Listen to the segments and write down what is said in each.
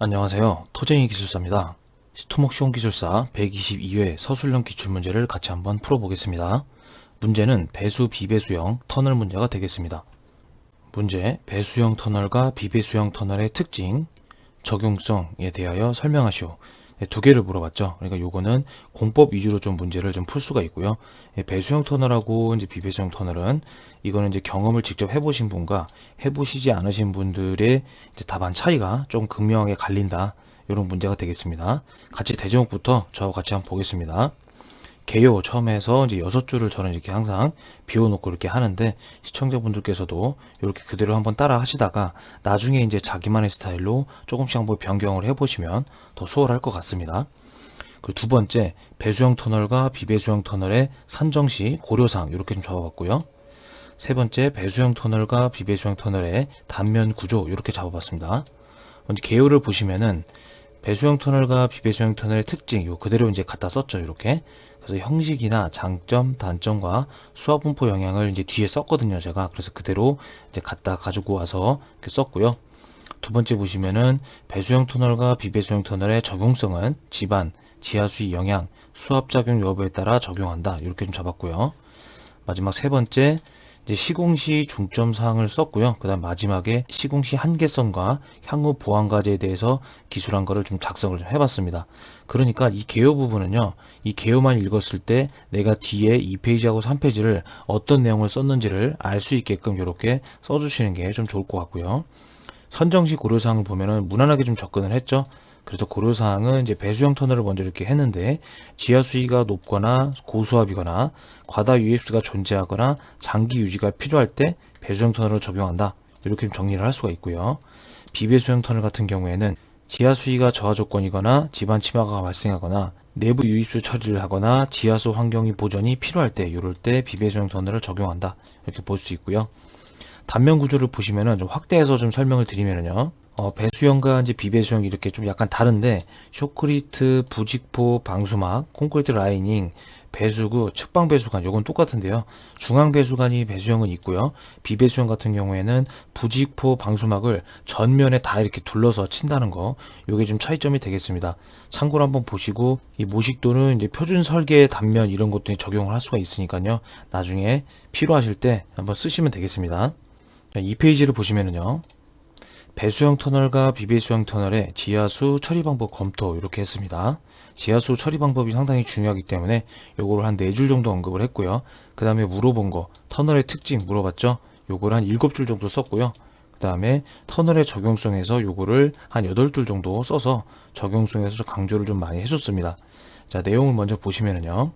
안녕하세요. 토쟁이 기술사입니다. 토목 시험 기술사 122회 서술형 기출문제를 같이 한번 풀어보겠습니다. 문제는 배수 비배수형 터널 문제가 되겠습니다. 문제, 배수형 터널과 비배수형 터널의 특징, 적용성에 대하여 설명하시오. 두 개를 물어봤죠. 그러니까 요거는 공법 위주로 좀 문제를 좀 풀 수가 있고요. 배수형 터널하고 이제 비배수형 터널은 이거는 이제 경험을 직접 해보신 분과 해보시지 않으신 분들의 이제 답안 차이가 좀 극명하게 갈린다. 이런 문제가 되겠습니다. 같이 대제목부터 저와 같이 한번 보겠습니다. 개요 처음에 해서 이제 6줄을 저는 이렇게 항상 비워놓고 이렇게 하는데 시청자분들께서도 이렇게 그대로 한번 따라 하시다가 나중에 이제 자기만의 스타일로 조금씩 한번 변경을 해보시면 더 수월할 것 같습니다. 그리고 두 번째, 배수형 터널과 비배수형 터널의 산정 시 고려사항 이렇게 좀 잡아봤고요. 세 번째, 배수형 터널과 비배수형 터널의 단면 구조 이렇게 잡아봤습니다. 먼저 개요를 보시면은 배수형 터널과 비배수형 터널의 특징 요 그대로 이제 갖다 썼죠. 이렇게. 그래서 형식이나 장점, 단점과 수학 분포 영향을 이제 뒤에 썼거든요. 제가. 그래서 그대로 이제 갖다 가지고 와서 이렇게 썼고요. 두 번째 보시면은 배수형 터널과 비배수형 터널의 적용성은 집안, 지하수의 영향, 수압작용 여부에 따라 적용한다. 이렇게 좀 잡았고요. 마지막 세 번째, 이제 시공시 중점 사항을 썼고요. 그 다음 마지막에 시공시 한계성과 향후 보완 과제에 대해서 기술한 거를 좀 작성을 좀 해봤습니다. 그러니까 이 개요 부분은요, 이 개요만 읽었을 때 내가 뒤에 2페이지하고 3페이지를 어떤 내용을 썼는지를 알 수 있게끔 이렇게 써주시는 게 좀 좋을 것 같고요. 선정시 고려사항을 보면은 무난하게 좀 접근을 했죠. 그래서 고려사항은 이제 배수형 터널을 먼저 이렇게 했는데 지하 수위가 높거나 고수압이거나 과다 유입수가 존재하거나 장기 유지가 필요할 때 배수형 터널을 적용한다. 이렇게 좀 정리를 할 수가 있고요. 비배수형 터널 같은 경우에는 지하 수위가 저하 조건이거나 지반 침하가 발생하거나 내부 유입수 처리를 하거나 지하수 환경의 보존이 필요할 때 이럴 때 비배수형 터널을 적용한다. 이렇게 볼 수 있고요. 단면 구조를 보시면은 좀 확대해서 좀 설명을 드리면은요. 배수형과 이제 비배수형이 이렇게 좀 약간 다른데 쇼크리트, 부직포, 방수막, 콘크리트 라이닝, 배수구, 측방 배수관 요건 똑같은데요. 중앙 배수관이 배수형은 있고요. 비배수형 같은 경우에는 부직포, 방수막을 전면에 다 이렇게 둘러서 친다는 거 요게 좀 차이점이 되겠습니다. 참고로 한번 보시고 이 모식도는 이제 표준 설계 단면 이런 것들이 적용을 할 수가 있으니까요. 나중에 필요하실 때 한번 쓰시면 되겠습니다. 이 페이지를 보시면은요. 배수형 터널과 비배수형 터널의 지하수 처리 방법 검토 이렇게 했습니다. 지하수 처리 방법이 상당히 중요하기 때문에 요거를 한 4줄 정도 언급을 했고요. 그 다음에 물어본 거 터널의 특징 물어봤죠. 요거를 한 7줄 정도 썼고요. 그 다음에 터널의 적용성에서 요거를 한 8줄 정도 써서 적용성에서 강조를 좀 많이 해줬습니다. 자, 내용을 먼저 보시면은요.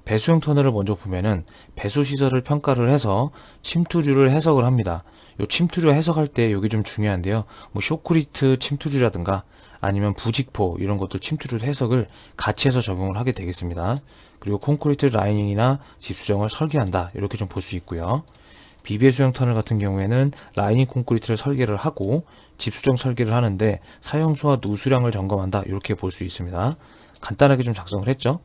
배수형 터널을 먼저 보면은 배수시설을 평가를 해서 침투류를 해석을 합니다. 요 침투류 해석할 때 요게 좀 중요한데요. 뭐 쇼크리트 침투류라든가 아니면 부직포 이런 것들 침투류 해석을 같이 해서 적용을 하게 되겠습니다. 그리고 콘크리트 라이닝이나 집수정을 설계한다. 이렇게 좀 볼 수 있고요. 비배수형 터널 같은 경우에는 라이닝 콘크리트를 설계를 하고 집수정 설계를 하는데 사용수와 누수량을 점검한다. 이렇게 볼 수 있습니다. 간단하게 좀 작성을 했죠.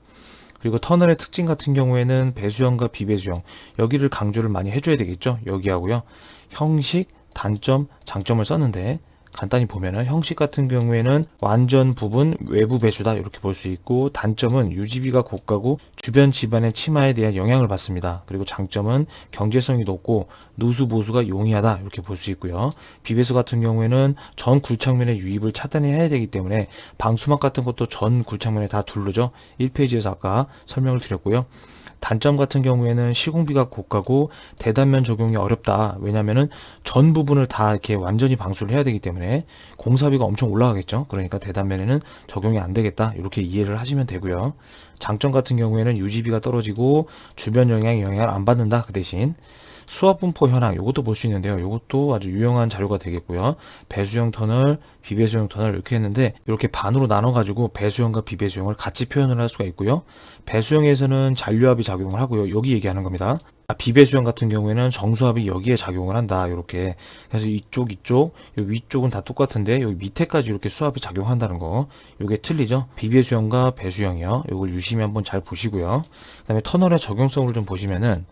그리고 터널의 특징 같은 경우에는 배수형과 비배수형 여기를 강조를 많이 해줘야 되겠죠. 여기하고요. 형식, 단점, 장점을 썼는데 간단히 보면은 형식 같은 경우에는 완전 부분 외부 배수다 이렇게 볼 수 있고 단점은 유지비가 고가고 주변 집안의 침하에 대한 영향을 받습니다. 그리고 장점은 경제성이 높고 누수 보수가 용이하다 이렇게 볼 수 있고요. 비배수 같은 경우에는 전 굴착면의 유입을 차단해야 되기 때문에 방수막 같은 것도 전 굴착면에 다 둘르죠. 1페이지에서 아까 설명을 드렸고요. 단점 같은 경우에는 시공비가 고가고 대단면 적용이 어렵다. 왜냐면은 전 부분을 다 이렇게 완전히 방수를 해야 되기 때문에 공사비가 엄청 올라가겠죠. 그러니까 대단면에는 적용이 안 되겠다. 이렇게 이해를 하시면 되고요. 장점 같은 경우에는 유지비가 떨어지고 주변 영향을 안 받는다. 그 대신 수압 분포 현황 이것도 볼 수 있는데요. 이것도 아주 유용한 자료가 되겠고요. 배수형 터널, 비배수형 터널 이렇게 했는데 이렇게 반으로 나눠 가지고 배수형과 비배수형을 같이 표현을 할 수가 있고요. 배수형에서는 잔류압이 작용을 하고요. 여기 얘기하는 겁니다. 비배수형 같은 경우에는 정수압이 여기에 작용을 한다. 이렇게 그래서 이쪽 요 위쪽은 다 똑같은데 여기 밑에까지 이렇게 수압이 작용한다는 거 이게 틀리죠. 비배수형과 배수형이요. 이걸 유심히 한번 잘 보시고요. 그다음에 터널의 적용성을 좀 보시면은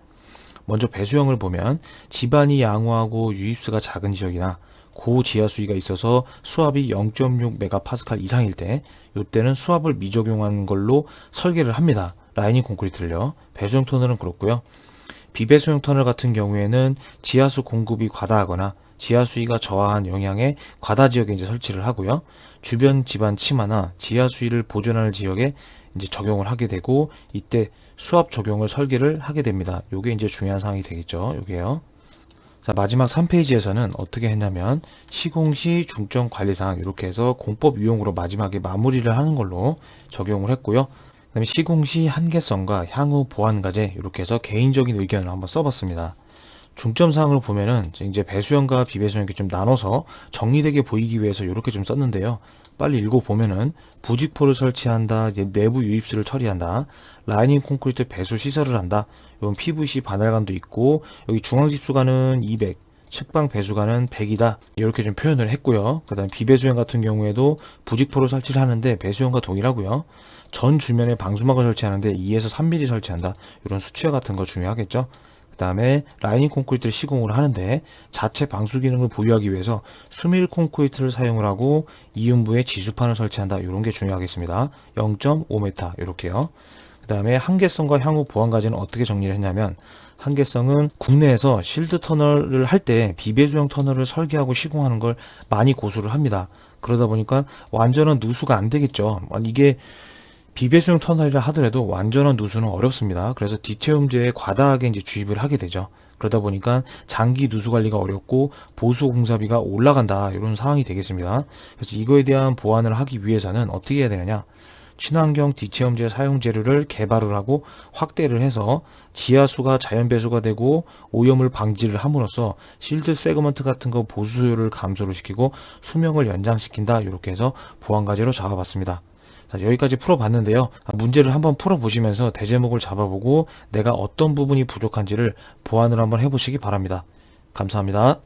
먼저 배수형을 보면 집안이 양호하고 유입수가 작은 지역이나 고지하 수위가 있어서 수압이 0.6 메가파스칼 이상일 때, 이때는 수압을 미적용한 걸로 설계를 합니다. 라이닝 콘크리트를요. 배수형 터널은 그렇고요. 비배수형 터널 같은 경우에는 지하수 공급이 과다하거나 지하 수위가 저하한 영향의 과다 지역에 이제 설치를 하고요. 주변 집안 치마나 지하 수위를 보존하는 지역에 이제 적용을 하게 되고, 이때 수압 적용을 설계를 하게 됩니다. 요게 이제 중요한 사항이 되겠죠. 요게요. 자, 마지막 3페이지에서는 어떻게 했냐면 시공시 중점 관리사항 이렇게 해서 공법 유용으로 마지막에 마무리를 하는 걸로 적용을 했고요. 그다음에 시공시 한계성과 향후 보완 과제 이렇게 해서 개인적인 의견을 한번 써봤습니다. 중점 사항으로 보면은 이제 배수형과 비배수형 이렇게 좀 나눠서 정리되게 보이기 위해서 이렇게 좀 썼는데요. 빨리 읽어보면은 부직포를 설치한다, 내부 유입수를 처리한다, 라이닝 콘크리트 배수 시설을 한다, 이건 PVC 바늘관도 있고, 여기 중앙집수관은 200, 측방 배수관은 100이다, 이렇게 좀 표현을 했고요. 그 다음 비배수형 같은 경우에도 부직포를 설치를 하는데 배수형과 동일하고요. 전 주면에 방수막을 설치하는데 2에서 3mm 설치한다, 이런 수치와 같은 거 중요하겠죠. 그 다음에 라이닝 콘크리트를 시공을 하는데 자체 방수 기능을 보유하기 위해서 수밀 콘크리트를 사용을 하고 이음부에 지수판을 설치한다, 이런 게 중요하겠습니다. 0.5m 이렇게요. 그 다음에 한계성과 향후 보완 과제는 어떻게 정리를 했냐면, 한계성은 국내에서 실드 터널을 할 때 비배수형 터널을 설계하고 시공하는 걸 많이 고수를 합니다. 그러다 보니까 완전한 누수가 안 되겠죠. 이게 비배수형 터널이라 하더라도 완전한 누수는 어렵습니다. 그래서 뒷체험제에 과다하게 이제 주입을 하게 되죠. 그러다 보니까 장기 누수 관리가 어렵고 보수 공사비가 올라간다, 이런 상황이 되겠습니다. 그래서 이거에 대한 보완을 하기 위해서는 어떻게 해야 되느냐? 친환경 뒷체험제 사용 재료를 개발을 하고 확대를 해서 지하수가 자연 배수가 되고 오염을 방지를 함으로써 실드 세그먼트 같은 거 보수 효율을 감소를 시키고 수명을 연장시킨다, 이렇게 해서 보완 과제로 잡아봤습니다. 자, 여기까지 풀어봤는데요. 문제를 한번 풀어보시면서 대제목을 잡아보고 내가 어떤 부분이 부족한지를 보완을 한번 해보시기 바랍니다. 감사합니다.